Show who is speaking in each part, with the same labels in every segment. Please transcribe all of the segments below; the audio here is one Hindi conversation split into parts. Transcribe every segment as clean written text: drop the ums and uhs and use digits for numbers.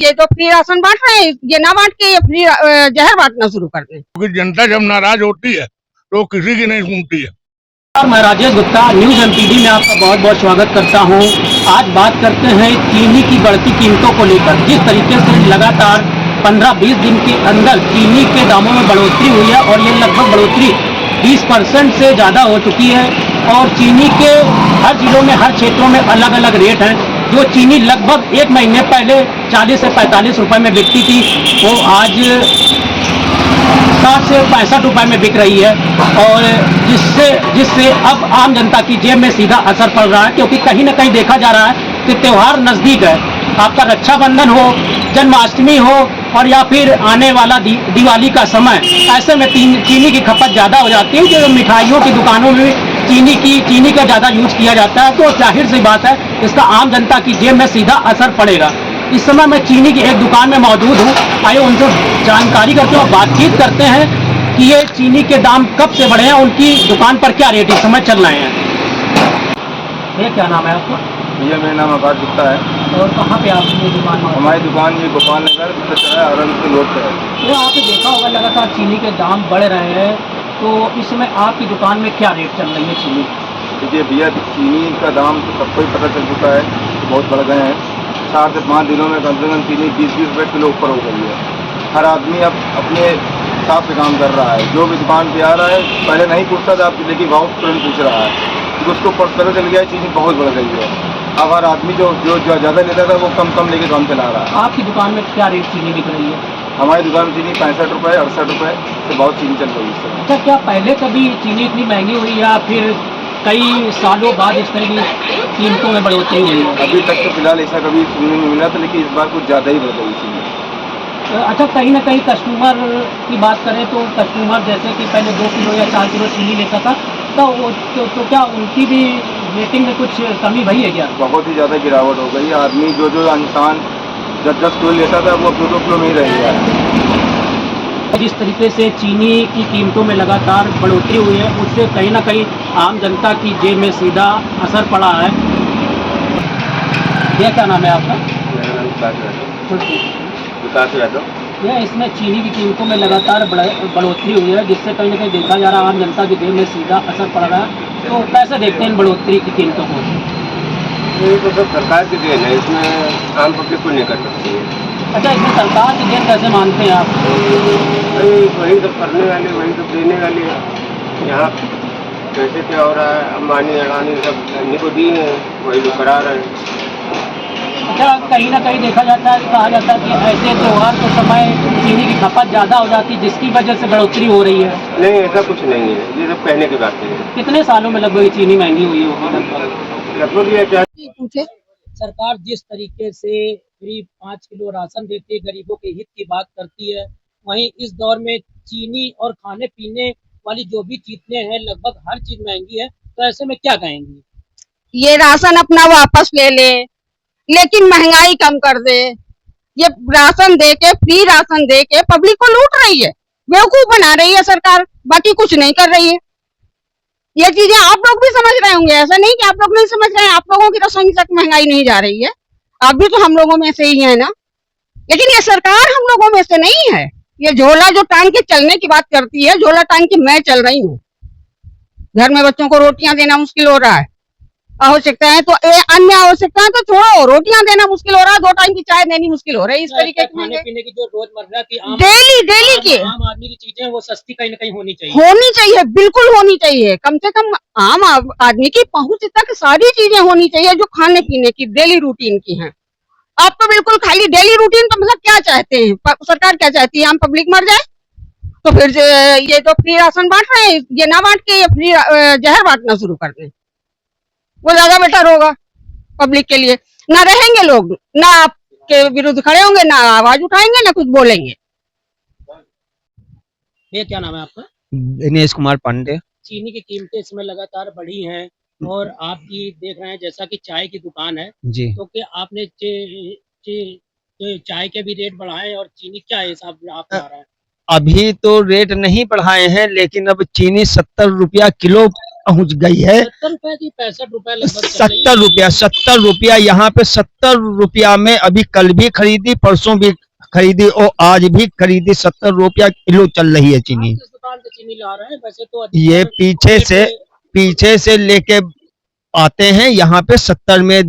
Speaker 1: ये तो फ्री राशन बांट रहे हैं, ये ना बांट के ये फ्री जहर बांटना शुरू कर दें।
Speaker 2: क्योंकि जनता जब नाराज होती है तो किसी की नहीं सुनती है।
Speaker 3: मैं राजेश गुप्ता न्यूज एमपीडी में आपका बहुत बहुत स्वागत करता हूं। आज बात करते हैं चीनी की बढ़ती कीमतों को लेकर। जिस तरीके से लगातार 15-20 दिन के अंदर चीनी के दामों में बढ़ोतरी हुई है और ये लगभग बढ़ोतरी 20% से ज़्यादा हो चुकी है और चीनी के हर जिलों में हर क्षेत्रों में अलग अलग रेट हैं। जो चीनी लगभग एक महीने पहले 40 से 45 रुपये में बिकती थी वो आज 60 से 65 रुपये में बिक रही है और जिससे अब आम जनता की जेब में सीधा असर पड़ रहा है, क्योंकि कहीं ना कहीं देखा जा रहा है कि त्यौहार नज़दीक है। आपका रक्षाबंधन हो, जन्माष्टमी हो और या फिर आने वाला दिवाली का समय, ऐसे में चीनी की खपत ज़्यादा हो जाती है। जो मिठाइयों की दुकानों में चीनी का ज़्यादा यूज किया जाता है, तो जाहिर सी बात है इसका आम जनता की जेब में सीधा असर पड़ेगा। इस समय मैं चीनी की एक दुकान में मौजूद हूँ। आइए उनसे जानकारी करते हैं और बातचीत करते हैं कि ये चीनी के दाम कब से बढ़े हैं, उनकी दुकान पर क्या रेट इस समय चल रहे हैं। ये क्या नाम है आपका?
Speaker 4: भैया मेरा नाम आकाश गुप्ता है।
Speaker 3: और कहाँ पे आपकी दुकान?
Speaker 4: हमारी दुकान ये गोपाल नगर रोड पे है।
Speaker 3: तो आपने देखा होगा लगातार चीनी के दाम बढ़ रहे हैं, तो इस समय आपकी दुकान में क्या रेट चल रही है चीनी?
Speaker 4: देखिए भैया, चीनी का दाम तो सबको ही पता चल चुका है, बहुत बढ़ गए हैं। 4 से 5 दिनों में कम से कम चीनी 20-20 रुपये किलो ऊपर हो गई है। हर आदमी अब अपने हिसाब से काम कर रहा है। जो भी दुकान पे आ रहा है, पहले नहीं पूछता था, अब लेकिन भाव तुरंत पूछ रहा है, क्योंकि उसको पता चल गया है चीनी बहुत बढ़ गई है। अब हर आदमी जो ज़्यादा लेता था वो कम लेके काम चला रहा है।
Speaker 3: आपकी दुकान में क्या रेट चीनी बिक रही है?
Speaker 4: हमारी दुकान में चीनी 65 रुपये 68 रुपये से बहुत चीनी चल रही है।
Speaker 3: अच्छा, क्या पहले कभी चीनी इतनी महंगी हुई या फिर कई सालों बाद इस तरह की कीमतों में बढ़ोतरी हुई है?
Speaker 4: अभी तक तो फिलहाल ऐसा कभी सुनने नहीं मिला था, लेकिन इस बार कुछ ज़्यादा ही बढ़ गई चीनी।
Speaker 3: अच्छा, कहीं ना कहीं कस्टमर की बात करें तो कस्टमर जैसे कि पहले 2 किलो या 4 किलो चीनी लेता था, तो क्या उनकी भी रेटिंग में कुछ कमी भई है क्या?
Speaker 4: बहुत ही ज़्यादा गिरावट हो गई है। आदमी जो इंसान 10 किलो लेता था वो 2-2 किलो में ही रह गया है।
Speaker 3: जिस तरीके से चीनी की कीमतों में लगातार बढ़ोतरी हुई है, उससे कहीं ना कहीं आम जनता की जेब में सीधा असर पड़ा है। यह क्या नाम है आपका?
Speaker 4: विकास यादव।
Speaker 3: यह इसमें चीनी की कीमतों में लगातार बढ़ोतरी हुई है, जिससे कहीं ना कहीं देखा जा रहा है आम जनता की जेब में सीधा असर पड़ रहा है। तो कैसे देखते हैं इन बढ़ोतरी की कीमतों को?
Speaker 4: ये तो सब सरकार की देन है, इसमें आम पब्लिक को नहीं कर सकती है।
Speaker 3: अच्छा, इसमें सरकार की देन कैसे मानते हैं आप?
Speaker 4: वही सब करने वाले, वही सब देने वाले। यहाँ कैसे क्या हो रहा है, अंबानी अडानी सब इन्हीं को दी है, वही लोग करा रहे हैं।
Speaker 3: अच्छा, कहीं ना कहीं देखा जाता है, कहा जाता है कि ऐसे त्योहार के समय चीनी की खपत ज़्यादा हो जाती है, जिसकी वजह से बढ़ोतरी हो रही है।
Speaker 4: नहीं, ऐसा कुछ नहीं है, ये सब कहने की बातें हैं।
Speaker 3: कितने सालों में लगभग चीनी महंगी हुई होगी?
Speaker 4: लगभग ये क्या
Speaker 1: पूछे
Speaker 3: सरकार जिस तरीके से करीब 5 किलो राशन देती है, गरीबों के हित की बात करती है, वहीं इस दौर में चीनी और खाने पीने वाली जो भी चीजें हैं लगभग हर चीज महंगी है, तो ऐसे में क्या कहेंगी?
Speaker 1: ये राशन अपना वापस ले ले, लेकिन महंगाई कम कर दे। ये राशन दे के, फ्री राशन दे के पब्लिक को लूट रही है, बेवकूफ बना रही है सरकार, बाकी कुछ नहीं कर रही है। ये चीजें आप लोग भी समझ रहे होंगे, ऐसा नहीं कि आप लोग नहीं समझ रहे हैं। आप लोगों की रसोई तक महंगाई नहीं जा रही है, आप भी तो हम लोगों में से ही है ना। लेकिन ये सरकार हम लोगों में से नहीं है। ये झोला जो टांग के चलने की बात करती है, झोला टांग के मैं चल रही हूँ। घर में बच्चों को रोटियां देना मुश्किल हो रहा है, आवश्यकता है तो अन्य आवश्यकता है तो छोड़ो, रोटियां देना मुश्किल हो रहा है, 2 टाइम की चाय देनी मुश्किल हो रही है। इस तरीके की
Speaker 3: खाने पीने की जो रोजमर्रा की
Speaker 1: डेली की
Speaker 3: आम आदमी की चीजें वो सस्ती कहीं ना कहीं होनी
Speaker 1: चाहिए, बिल्कुल होनी चाहिए। कम से कम आम आदमी की पहुंच तक सारी चीजें होनी चाहिए जो खाने पीने की डेली रूटीन की हैं। आप तो बिल्कुल खाली डेली रूटीन, तो मतलब क्या चाहते हैं सरकार, क्या चाहती है आम पब्लिक मर जाए? तो फिर ये तो फ्री राशन बांट रहे हैं, ये ना बांट के ये फ्री जहर बांटना शुरू कर दें, वो ज्यादा बेटर होगा पब्लिक के लिए। ना रहेंगे लोग, ना आपके विरुद्ध खड़े होंगे, ना आवाज उठाएंगे, ना कुछ बोलेंगे।
Speaker 3: ये क्या नाम है आपका?
Speaker 5: दिनेश कुमार पांडे।
Speaker 3: चीनी की कीमतें इसमें लगातार बढ़ी हैं और आपकी देख रहे हैं जैसा कि चाय की दुकान है,
Speaker 5: जी,
Speaker 3: तो क्या आपने चाय के भी रेट बढ़ाए और चीनी क्या हिसाब आप ला रहे हैं?
Speaker 5: अभी तो रेट नहीं बढ़ाए हैं, लेकिन अब चीनी 70 रुपया किलो पहुंच गई है।
Speaker 3: 70 रुपए की 65 रुपए लगभग चल रही है।
Speaker 5: 70 रुपया यहाँ पे 70 रुपया में अभी कल भी खरीदी, परसों भी खरीदी और आज भी खरीदी। 70 रुपया किलो चल रही है चीनी।
Speaker 3: आप किस दुकान से चीनी ला रहे हैं? वैसे तो
Speaker 5: ये
Speaker 3: अधिकतर
Speaker 5: पीछे से लेके आते हैं, यहाँ पे 70 में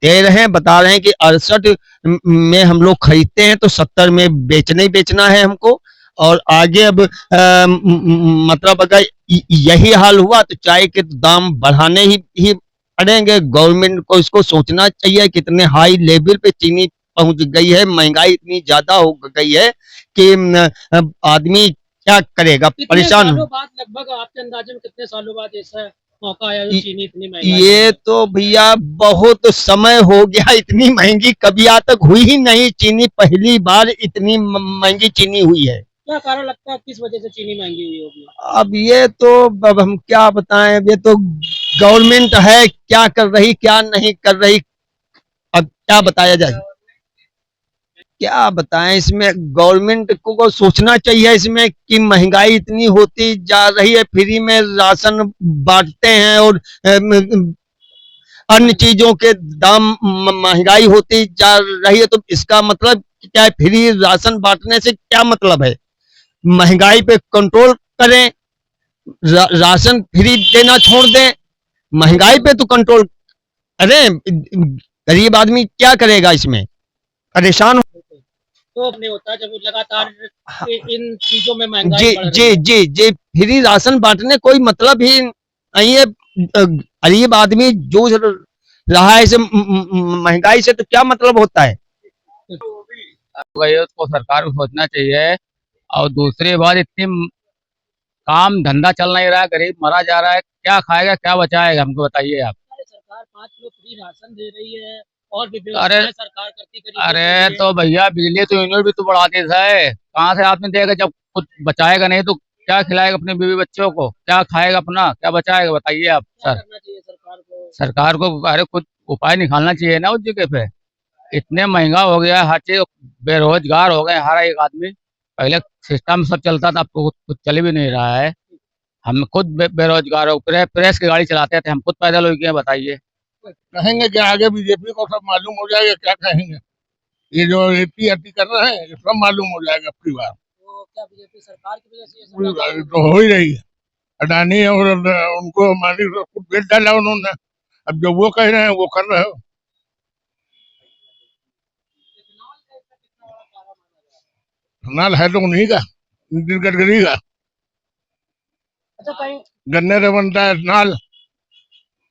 Speaker 5: दे रहे हैं, बता रहे हैं कि 68 में हम लोग खरीदते हैं तो 70 में बेचना ही बेचना है हमको। और आगे अब मतलब अगर यही हाल हुआ तो चाय के दाम बढ़ाने ही पड़ेंगे। गवर्नमेंट को इसको सोचना चाहिए कितने हाई लेवल पे चीनी पहुंच गई है, महंगाई इतनी ज्यादा हो गई है कि आदमी क्या करेगा,
Speaker 3: कितने
Speaker 5: परेशान।
Speaker 3: सालों बाद, लगभग आपके अंदाजे में कितने सालों बाद ऐसा मौका आया जो चीनी इतनी महंगी?
Speaker 5: ये तो भैया बहुत समय हो गया, इतनी महंगी कभी आज तक हुई ही नहीं चीनी, पहली बार इतनी महंगी चीनी हुई है।
Speaker 3: क्या कारण लगता है किस वजह से चीनी महंगी हुई होगी?
Speaker 5: अब ये तो अब हम क्या बताएं, ये तो गवर्नमेंट है, क्या कर रही क्या नहीं कर रही, अब क्या बताया जाए, क्या बताएं। इसमें गवर्नमेंट को सोचना चाहिए इसमें कि महंगाई इतनी होती जा रही है, फ्री में राशन बांटते हैं और अन्य चीजों के दाम महंगाई होती जा रही है, तो इसका मतलब क्या है? फ्री राशन बांटने से क्या मतलब है? महंगाई पे कंट्रोल करें, राशन फ्री देना छोड़ दें, महंगाई पे तो कंट्रोल करें। गरीब आदमी क्या करेगा, इसमें परेशान।
Speaker 3: तो नहीं होता जब लगातार
Speaker 5: हाँ।
Speaker 3: इन चीजों में महंगाई
Speaker 5: जी
Speaker 3: बढ़ रही
Speaker 5: जी
Speaker 3: है।
Speaker 5: जी जी, फ्री राशन बांटने कोई मतलब ही नहीं है। गरीब आदमी जूझ रहा है इसे महंगाई से, तो क्या मतलब होता है?
Speaker 6: गई उसको सरकार को सोचना चाहिए। और दूसरी बात, इतनी काम धंधा चल नहीं रहा है, गरीब मरा जा रहा है, क्या खाएगा क्या बचाएगा, हमको बताइए आप।
Speaker 3: अरे सरकार 5 किलो फ्री राशन दे रही है और भी
Speaker 6: अरे
Speaker 3: व्यवस्थाएं सरकार करती करी
Speaker 6: अरे तो भैया बिजली तो यूनिट भी तो बढ़ा दी है, कहाँ से आदमी देगा जब कुछ बचाएगा नहीं तो क्या खिलाएगा अपने बीवी बच्चों को, क्या खाएगा अपना, क्या बचाएगा बताइए आप।
Speaker 3: क्या
Speaker 6: सर
Speaker 3: करना चाहिए
Speaker 6: सरकार को अरे कुछ उपाय निकालना चाहिए ना उस जगह पे। इतने महंगा हो गया है हर चीज, बेरोजगार हो गए हर एक आदमी। पहले सिस्टम सब चलता था, अब तो कुछ चल भी नहीं रहा है। हम खुद बेरोजगार हो, प्रेस की गाड़ी चलाते थे, हम खुद पैदल हो गए, बताइए।
Speaker 2: कहेंगे कि आगे बीजेपी को सब मालूम हो जाएगा, क्या कहेंगे। ये जो एटी अटी कर रहे हैं ये सब मालूम हो जाएगा अपनी बार।
Speaker 3: तो क्या बीजेपी सरकार की वजह से ये सब लगा?
Speaker 2: तो हो ही रही है। अडानी और उनको मालिक को बेच डाला उन्होंने, अब जो वो कह रहे हैं वो कर रहे हो। नाल है तो उन्हीं का, नितिन गडकरी का।
Speaker 3: अच्छा कहीं
Speaker 2: गन्ने से बनता है नाल,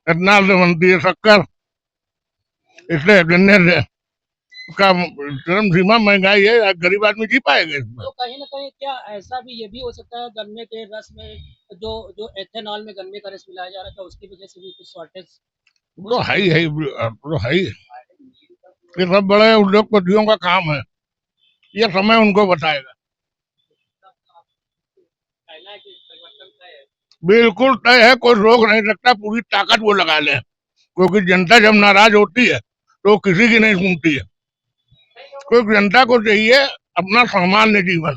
Speaker 2: नाल से बनती है शक्कर, इसलिए गन्ने से का चरम सीमा महंगाई है, गरीब आदमी जी पाएगा इसमें।
Speaker 3: तो कहीं ना कहीं क्या ऐसा भी ये भी हो सकता है गन्ने के रस में जो जो एथेनॉल में गन्ने का रस मिलाया जा रहा था उसकी वजह से भी कुछ शॉर्टेज?
Speaker 2: वो है ही है, वो है ही। ये सब बड़े उद्योगपतियों का काम है, ये समय उनको बताएगा। बिल्कुल तय है, कोई रोक नहीं सकता, पूरी ताकत वो लगा ले, क्योंकि जनता जब नाराज होती है तो किसी की नहीं सुनती है। क्योंकि जनता को चाहिए अपना सामान्य जीवन,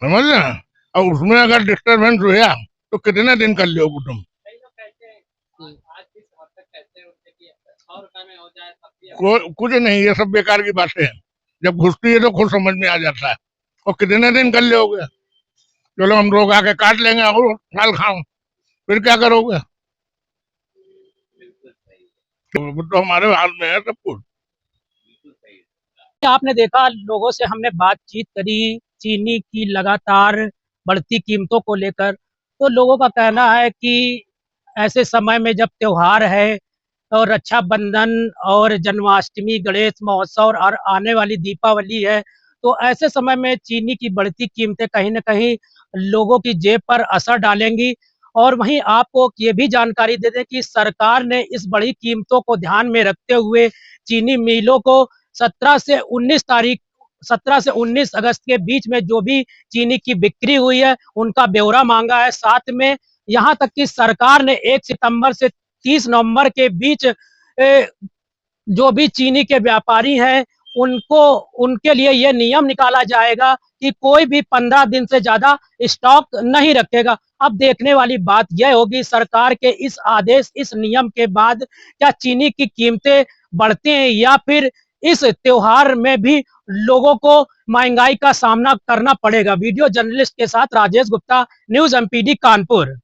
Speaker 2: समझ रहे हैं। और उसमें अगर डिस्टरबेंस हुआ तो कितने दिन कर लो तुम। कुछ नहीं, ये सब बेकार की बातें हैं, जब घुसती है तो खुद समझ में आ जाता है। और कितने दिन कर लोगे, चलो हम लोग आके काट लेंगे और साल खाओ, फिर क्या करोगे। तो हमारे हाथ में है सब कुछ।
Speaker 3: आपने देखा, लोगों से हमने बातचीत करी चीनी की लगातार बढ़ती कीमतों को लेकर, तो लोगों का कहना है कि ऐसे समय में जब त्योहार है और रक्षाबंधन और जन्माष्टमी, गणेश महोत्सव और आने वाली दीपावली है, तो ऐसे समय में चीनी की बढ़ती कीमतें कहीं न कहीं लोगों की जेब पर असर डालेंगी। और वहीं आपको ये भी जानकारी दे दें कि सरकार ने इस बढ़ी कीमतों को ध्यान में रखते हुए चीनी मिलों को 17 से 19 तारीख 17 से 19 अगस्त के बीच में जो भी चीनी की बिक्री हुई है उनका ब्यौरा मांगा है। साथ में यहाँ तक कि सरकार ने 1 सितंबर से 30 नवंबर के बीच जो भी चीनी के व्यापारी हैं उनको उनके लिए ये नियम निकाला जाएगा कि कोई भी 15 दिन से ज्यादा स्टॉक नहीं रखेगा। अब देखने वाली बात यह होगी सरकार के इस आदेश, इस नियम के बाद क्या चीनी की कीमतें बढ़ते हैं या फिर इस त्योहार में भी लोगों को महंगाई का सामना करना पड़ेगा। वीडियो जर्नलिस्ट के साथ राजेश गुप्ता, न्यूज एमपीडी कानपुर।